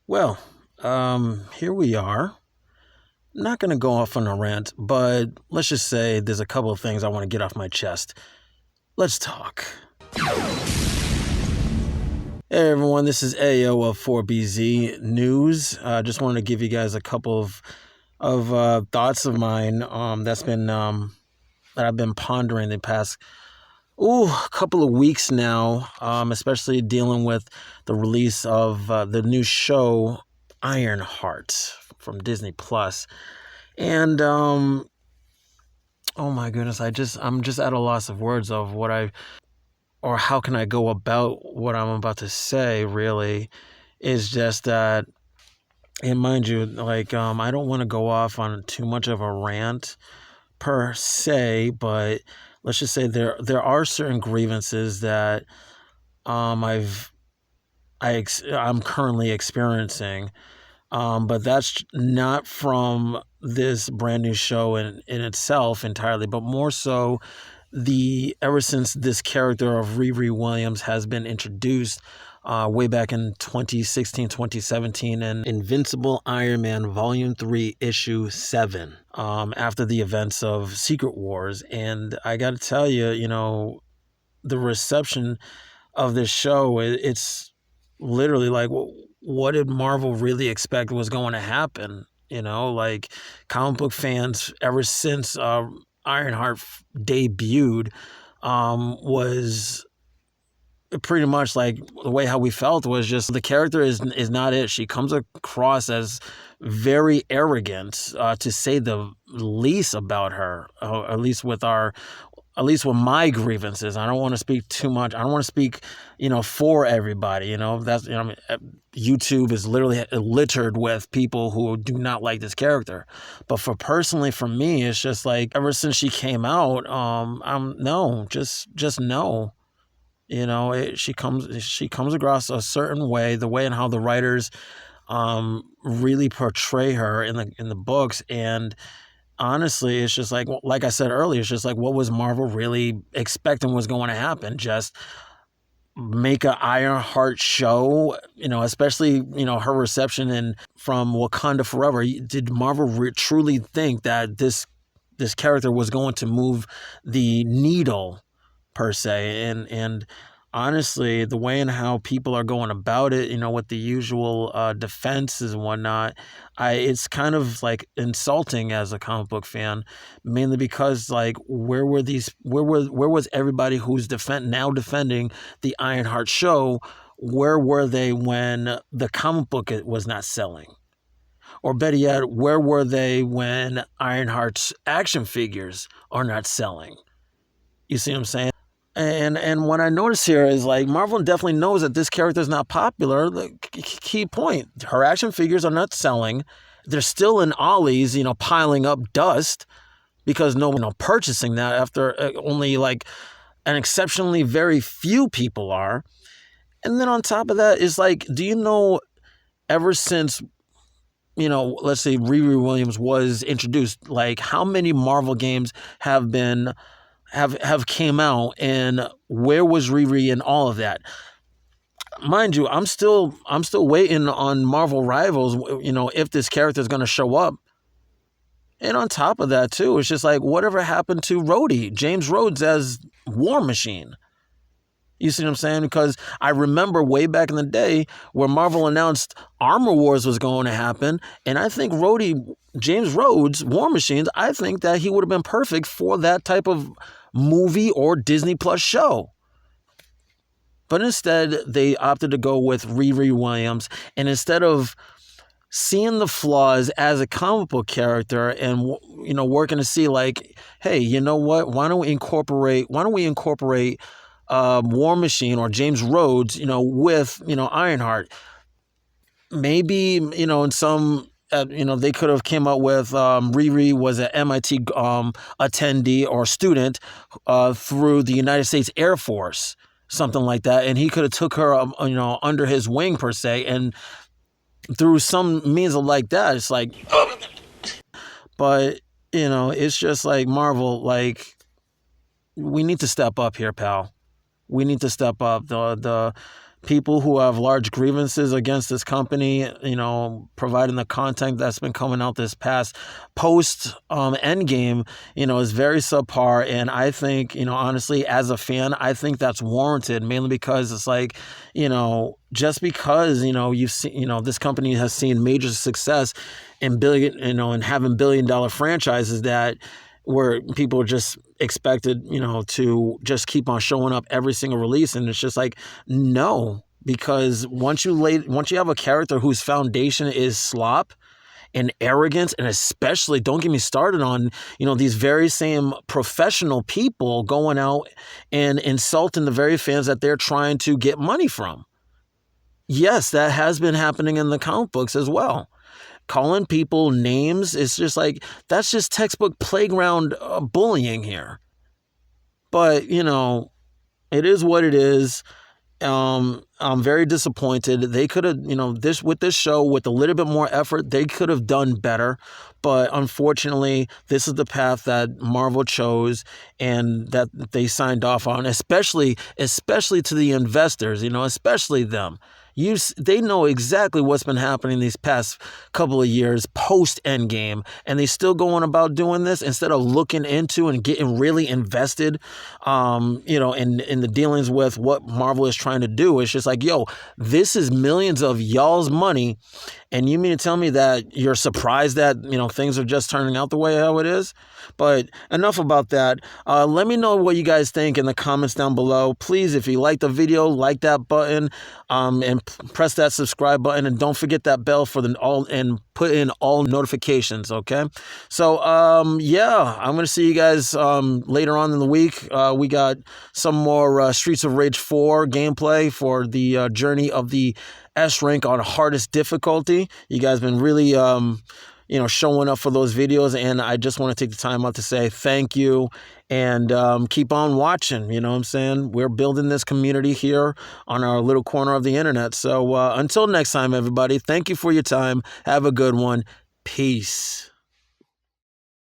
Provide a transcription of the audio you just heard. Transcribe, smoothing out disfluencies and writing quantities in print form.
Well, here we are. Not going to go off on a rant, but let's just say there's a couple of things I want to get off my chest. Let's talk. Hey everyone, this is AO of 4BZ News. Just wanted to give you guys a couple of thoughts of mine that I've been pondering the past couple of weeks now, especially dealing with the release of the new show Ironheart from Disney Plus. And oh my goodness, I'm just at a loss of words of how can I go about what I'm about to say. Really, is just that, and mind you, I don't want to go off on too much of a rant per se, but let's just say there are certain grievances that I'm currently experiencing. But that's not from this brand new show in itself entirely, but more so ever since this character of Riri Williams has been introduced way back in 2016, 2017 in Invincible Iron Man Volume 3, Issue 7, after the events of Secret Wars. And I got to tell you, the reception of this show, it's literally like, what did Marvel really expect was going to happen? Comic book fans, ever since Ironheart debuted, was pretty much like the way how we felt was just the character is not it. She comes across as very arrogant, to say the least about her, at least with my grievances. I don't want to speak too much. I don't want to speak, for everybody. YouTube is literally littered with people who do not like this character. But for me, it's just like ever since she came out, just no. She comes across a certain way, the way and how the writers really portray her in the books. And honestly, it's just like I said earlier, it's just like, what was Marvel really expecting was going to happen? Just make an Ironheart show, especially, her reception from Wakanda Forever. Did Marvel truly think that this character was going to move the needle per se? And honestly, the way and how people are going about it, with the usual defenses and whatnot, it's kind of like insulting as a comic book fan, mainly because where was everybody who's now defending the Ironheart show? Where were they when the comic book was not selling? Or better yet, where were they when Ironheart's action figures are not selling? You see what I'm saying? And what I notice here is Marvel definitely knows that this character is not popular. The key point: her action figures are not selling. They're still in Ollie's, piling up dust because no one purchasing that after only an exceptionally very few people are. And then on top of that is do you know, ever since, let's say Riri Williams was introduced, how many Marvel games have came out, and where was Riri in all of that? Mind you, I'm still waiting on Marvel Rivals, if this character is going to show up. And on top of that too, it's just whatever happened to Rhodey, James Rhodes as War Machine? You see what I'm saying? Because I remember way back in the day where Marvel announced Armor Wars was going to happen, and I think James Rhodes, War Machines, I think that he would have been perfect for that type of movie or Disney Plus show. But instead, they opted to go with Riri Williams, and instead of seeing the flaws as a comic book character and working to see hey, you know what? Why don't we incorporate War Machine or James Rhodes, with Ironheart? Maybe in some. They could have came up with Riri was an MIT attendee or student through the United States Air Force, something like that, and he could have took her, under his wing per se, and through some means of that, it's but it's just Marvel, we need to step up here, pal. We need to step up. people who have large grievances against this company, providing the content that's been coming out this past post Endgame, is very subpar. And I think, honestly, as a fan, I think that's warranted, mainly because it's like, just because, you've seen, this company has seen major success in and having $1 billion franchises that where people are just expected, to just keep on showing up every single release. And it's just like, no, because once you have a character whose foundation is slop and arrogance, and especially, don't get me started on, these very same professional people going out and insulting the very fans that they're trying to get money from. Yes, that has been happening in the comic books as well. Calling people names, it's just like, that's just textbook playground bullying here. But, it is what it is. I'm very disappointed. They could have, this show, with a little bit more effort, they could have done better. But unfortunately, this is the path that Marvel chose and that they signed off on, especially to the investors, especially them. They know exactly what's been happening these past couple of years post Endgame, and they still going about doing this instead of looking into and getting really invested, in the dealings with what Marvel is trying to do. It's just like, yo, this is millions of y'all's money, and you mean to tell me that you're surprised that, things are just turning out the way how it is? But enough about that. Let me know what you guys think in the comments down below. Please, if you like the video, like that button, and press that subscribe button, and don't forget that bell for and put in all notifications, okay? So, yeah, I'm going to see you guys later on in the week. We got some more Streets of Rage 4 gameplay for the journey of the S rank on hardest difficulty. You guys been really, showing up for those videos, and I just want to take the time out to say thank you, and keep on watching. You know what I'm saying? We're building this community here on our little corner of the internet. So until next time, everybody, thank you for your time. Have a good one. Peace.